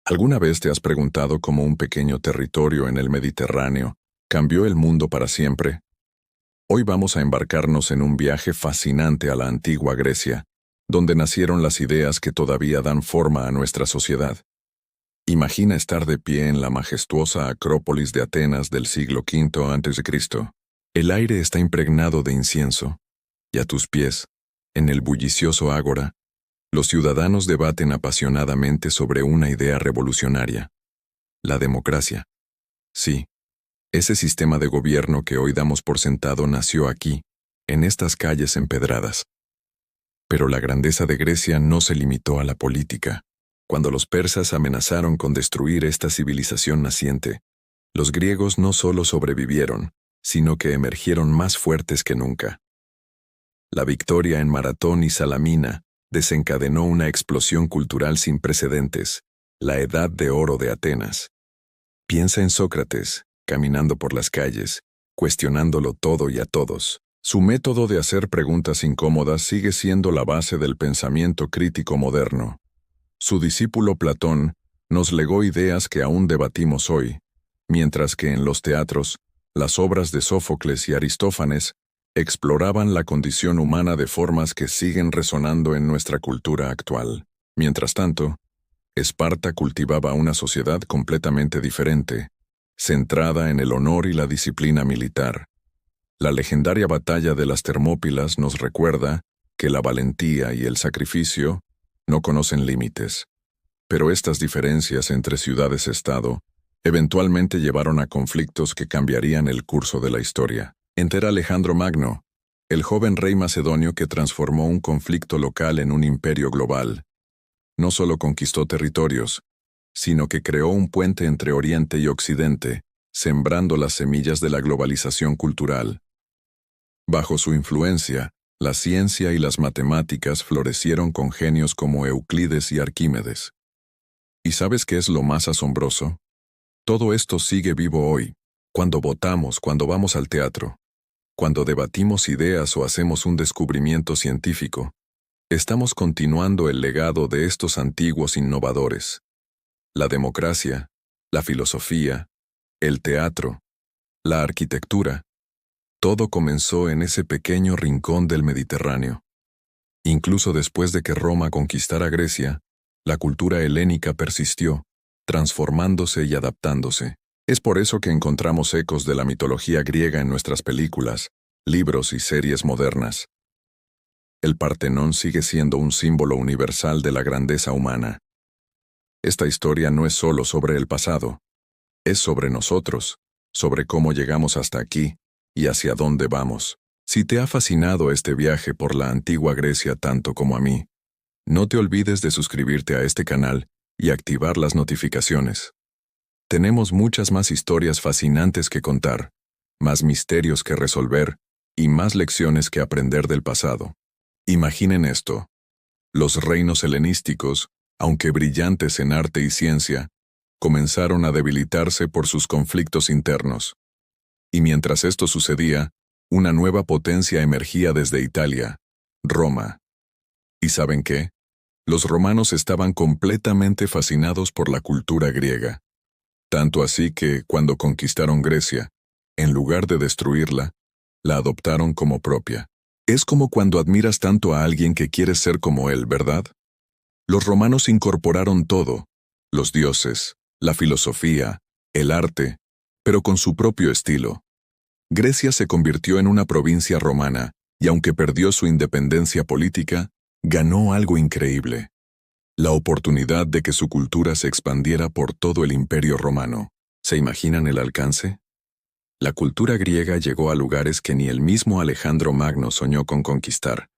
¿Alguna vez te has preguntado cómo un pequeño territorio en el Mediterráneo cambió el mundo para siempre? Hoy vamos a embarcarnos en un viaje fascinante a la antigua Grecia, donde nacieron las ideas que todavía dan forma a nuestra sociedad. Imagina estar de pie en la majestuosa Acrópolis de Atenas del siglo V a.C. El aire está impregnado de incienso, y a tus pies, en el bullicioso ágora, los ciudadanos debaten apasionadamente sobre una idea revolucionaria: la democracia. Sí, ese sistema de gobierno que hoy damos por sentado nació aquí, en estas calles empedradas. Pero la grandeza de Grecia no se limitó a la política. Cuando los persas amenazaron con destruir esta civilización naciente, los griegos no solo sobrevivieron, sino que emergieron más fuertes que nunca. La victoria en Maratón y Salamina desencadenó una explosión cultural sin precedentes, la Edad de Oro de Atenas. Piensa en Sócrates, caminando por las calles, cuestionándolo todo y a todos. Su método de hacer preguntas incómodas sigue siendo la base del pensamiento crítico moderno. Su discípulo Platón nos legó ideas que aún debatimos hoy, mientras que en los teatros, las obras de Sófocles y Aristófanes exploraban la condición humana de formas que siguen resonando en nuestra cultura actual. Mientras tanto, Esparta cultivaba una sociedad completamente diferente, centrada en el honor y la disciplina militar. La legendaria batalla de las Termópilas nos recuerda que la valentía y el sacrificio no conocen límites. Pero estas diferencias entre ciudades-estado eventualmente llevaron a conflictos que cambiarían el curso de la historia. Era Alejandro Magno, el joven rey macedonio que transformó un conflicto local en un imperio global. No solo conquistó territorios, sino que creó un puente entre Oriente y Occidente, sembrando las semillas de la globalización cultural. Bajo su influencia, la ciencia y las matemáticas florecieron con genios como Euclides y Arquímedes. ¿Y sabes qué es lo más asombroso? Todo esto sigue vivo hoy, cuando votamos, cuando vamos al teatro, cuando debatimos ideas o hacemos un descubrimiento científico. Estamos continuando el legado de estos antiguos innovadores. La democracia, la filosofía, el teatro, la arquitectura. Todo comenzó en ese pequeño rincón del Mediterráneo. Incluso después de que Roma conquistara Grecia, la cultura helénica persistió, transformándose y adaptándose. Es por eso que encontramos ecos de la mitología griega en nuestras películas, libros y series modernas. El Partenón sigue siendo un símbolo universal de la grandeza humana. Esta historia no es solo sobre el pasado, es sobre nosotros, sobre cómo llegamos hasta aquí y hacia dónde vamos. Si te ha fascinado este viaje por la antigua Grecia tanto como a mí, no te olvides de suscribirte a este canal y activar las notificaciones. Tenemos muchas más historias fascinantes que contar, más misterios que resolver y más lecciones que aprender del pasado. Imaginen esto: los reinos helenísticos, aunque brillantes en arte y ciencia, comenzaron a debilitarse por sus conflictos internos. Y mientras esto sucedía, una nueva potencia emergía desde Italia, Roma. ¿Y saben qué? Los romanos estaban completamente fascinados por la cultura griega. Tanto así que, cuando conquistaron Grecia, en lugar de destruirla, la adoptaron como propia. Es como cuando admiras tanto a alguien que quieres ser como él, ¿verdad? Los romanos incorporaron todo: los dioses, la filosofía, el arte, pero con su propio estilo. Grecia se convirtió en una provincia romana, y aunque perdió su independencia política, ganó algo increíble: la oportunidad de que su cultura se expandiera por todo el Imperio Romano. ¿Se imaginan el alcance? La cultura griega llegó a lugares que ni el mismo Alejandro Magno soñó con conquistar.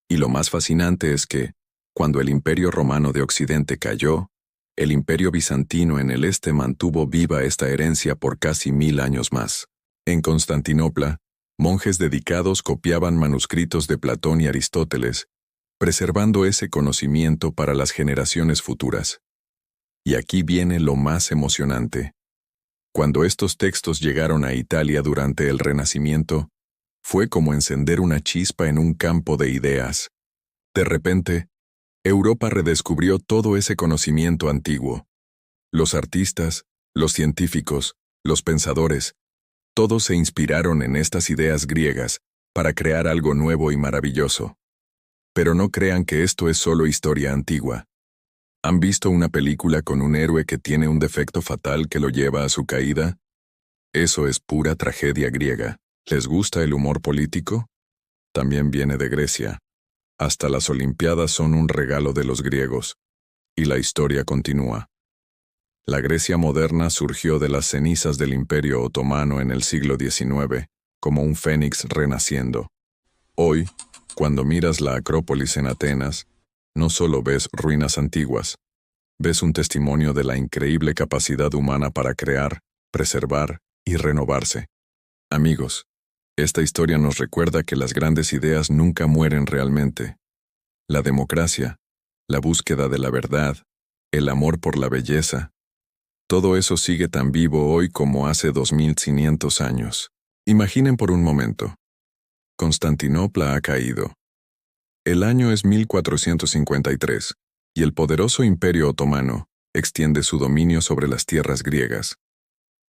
Y lo más fascinante es que, cuando el Imperio Romano de Occidente cayó, el Imperio Bizantino en el este mantuvo viva esta herencia por casi 1000 años más. En Constantinopla, monjes dedicados copiaban manuscritos de Platón y Aristóteles, preservando ese conocimiento para las generaciones futuras. Y aquí viene lo más emocionante. Cuando estos textos llegaron a Italia durante el Renacimiento, fue como encender una chispa en un campo de ideas. De repente, Europa redescubrió todo ese conocimiento antiguo, Los artistas, los científicos, los pensadores, todos se inspiraron en estas ideas griegas para crear algo nuevo y maravilloso. Pero no crean que esto es solo historia antigua. ¿Han visto una película con un héroe que tiene un defecto fatal que lo lleva a su caída? Eso es pura tragedia griega. ¿Les gusta el humor político? También viene de Grecia. Hasta las Olimpiadas son un regalo de los griegos. Y la historia continúa. La Grecia moderna surgió de las cenizas del Imperio Otomano en el siglo XIX, como un fénix renaciendo. Hoy, cuando miras la Acrópolis en Atenas, no solo ves ruinas antiguas, ves un testimonio de la increíble capacidad humana para crear, preservar y renovarse. Amigos, esta historia nos recuerda que las grandes ideas nunca mueren realmente. La democracia, la búsqueda de la verdad, el amor por la belleza, todo eso sigue tan vivo hoy como hace 2500 años. Imaginen por un momento. Constantinopla ha caído. El año es 1453, y el poderoso Imperio Otomano extiende su dominio sobre las tierras griegas.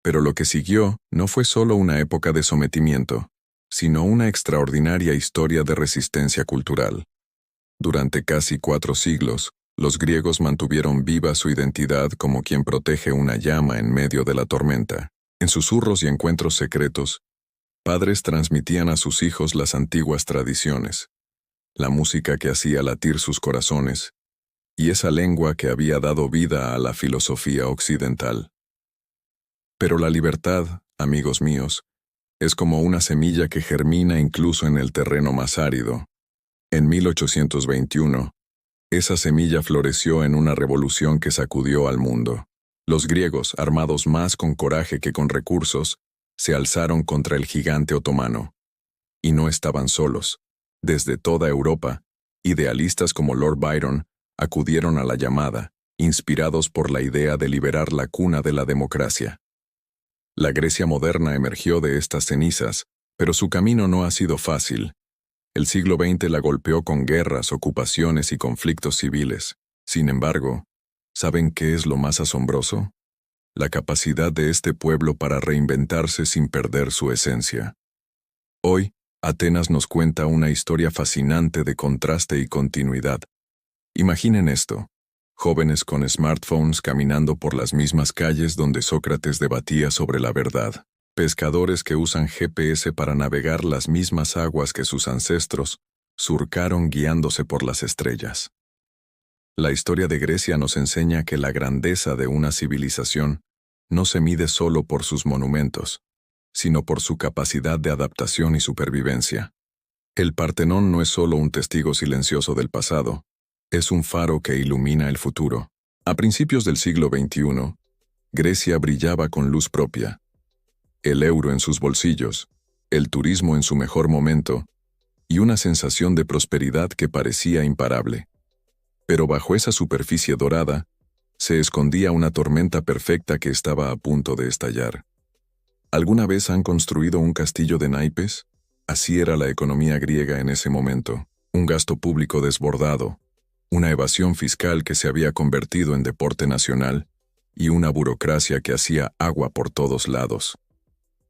Pero lo que siguió no fue solo una época de sometimiento, sino una extraordinaria historia de resistencia cultural. Durante casi 4 siglos, los griegos mantuvieron viva su identidad como quien protege una llama en medio de la tormenta. En susurros y encuentros secretos, padres transmitían a sus hijos las antiguas tradiciones, la música que hacía latir sus corazones, y esa lengua que había dado vida a la filosofía occidental. Pero la libertad, amigos míos, es como una semilla que germina incluso en el terreno más árido. En 1821, esa semilla floreció en una revolución que sacudió al mundo. Los griegos, armados más con coraje que con recursos, se alzaron contra el gigante otomano. Y no estaban solos. Desde toda Europa, idealistas como Lord Byron acudieron a la llamada, inspirados por la idea de liberar la cuna de la democracia. La Grecia moderna emergió de estas cenizas, pero su camino no ha sido fácil. El siglo XX la golpeó con guerras, ocupaciones y conflictos civiles. Sin embargo, ¿saben qué es lo más asombroso? La capacidad de este pueblo para reinventarse sin perder su esencia. Hoy, Atenas nos cuenta una historia fascinante de contraste y continuidad. Imaginen esto: jóvenes con smartphones caminando por las mismas calles donde Sócrates debatía sobre la verdad. Pescadores que usan GPS para navegar las mismas aguas que sus ancestros surcaron guiándose por las estrellas. La historia de Grecia nos enseña que la grandeza de una civilización no se mide solo por sus monumentos, sino por su capacidad de adaptación y supervivencia. El Partenón no es solo un testigo silencioso del pasado, es un faro que ilumina el futuro. A principios del siglo XXI, Grecia brillaba con luz propia. El euro en sus bolsillos, el turismo en su mejor momento, y una sensación de prosperidad que parecía imparable. Pero bajo esa superficie dorada, se escondía una tormenta perfecta que estaba a punto de estallar. ¿Alguna vez han construido un castillo de naipes? Así era la economía griega en ese momento. Un gasto público desbordado, una evasión fiscal que se había convertido en deporte nacional, y una burocracia que hacía agua por todos lados.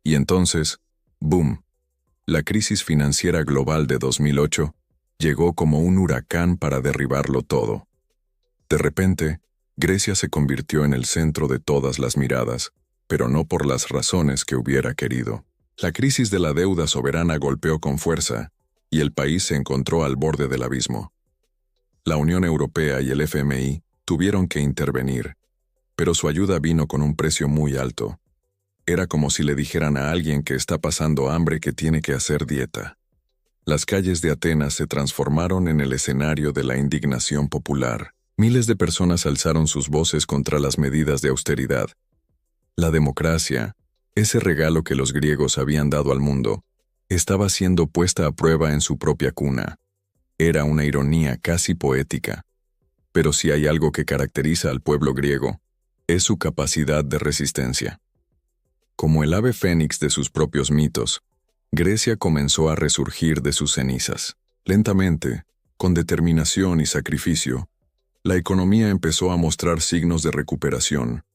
Y entonces, ¡boom! La crisis financiera global de 2008 llegó como un huracán para derribarlo todo. De repente, Grecia se convirtió en el centro de todas las miradas, pero no por las razones que hubiera querido. La crisis de la deuda soberana golpeó con fuerza, y el país se encontró al borde del abismo. La Unión Europea y el FMI tuvieron que intervenir, pero su ayuda vino con un precio muy alto. Era como si le dijeran a alguien que está pasando hambre que tiene que hacer dieta. Las calles de Atenas se transformaron en el escenario de la indignación popular. Miles de personas alzaron sus voces contra las medidas de austeridad. La democracia, ese regalo que los griegos habían dado al mundo, estaba siendo puesta a prueba en su propia cuna. Era una ironía casi poética. Pero si hay algo que caracteriza al pueblo griego, es su capacidad de resistencia. Como el ave fénix de sus propios mitos, Grecia comenzó a resurgir de sus cenizas. Lentamente, con determinación y sacrificio, la economía empezó a mostrar signos de recuperación,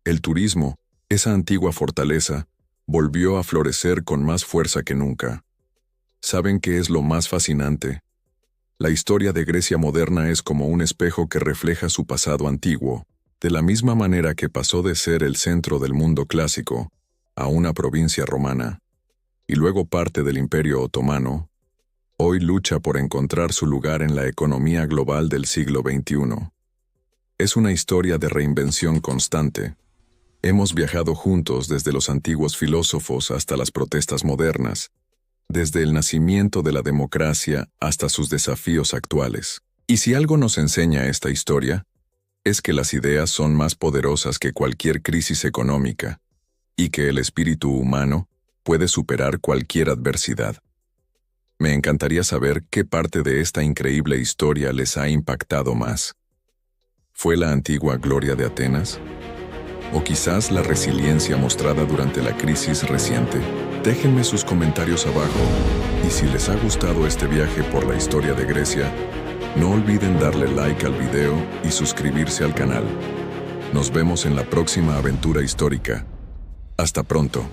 El turismo, esa antigua fortaleza, volvió a florecer con más fuerza que nunca. ¿Saben qué es lo más fascinante? La historia de Grecia moderna es como un espejo que refleja su pasado antiguo, de la misma manera que pasó de ser el centro del mundo clásico a una provincia romana, y luego parte del Imperio Otomano. Hoy lucha por encontrar su lugar en la economía global del siglo XXI. Es una historia de reinvención constante. Hemos viajado juntos desde los antiguos filósofos hasta las protestas modernas, desde el nacimiento de la democracia hasta sus desafíos actuales. Y si algo nos enseña esta historia, es que las ideas son más poderosas que cualquier crisis económica, y que el espíritu humano puede superar cualquier adversidad. Me encantaría saber qué parte de esta increíble historia les ha impactado más. ¿Fue la antigua gloria de Atenas? ¿O quizás la resiliencia mostrada durante la crisis reciente? Déjenme sus comentarios abajo, y si les ha gustado este viaje por la historia de Grecia, no olviden darle like al video y suscribirse al canal. Nos vemos en la próxima aventura histórica. Hasta pronto.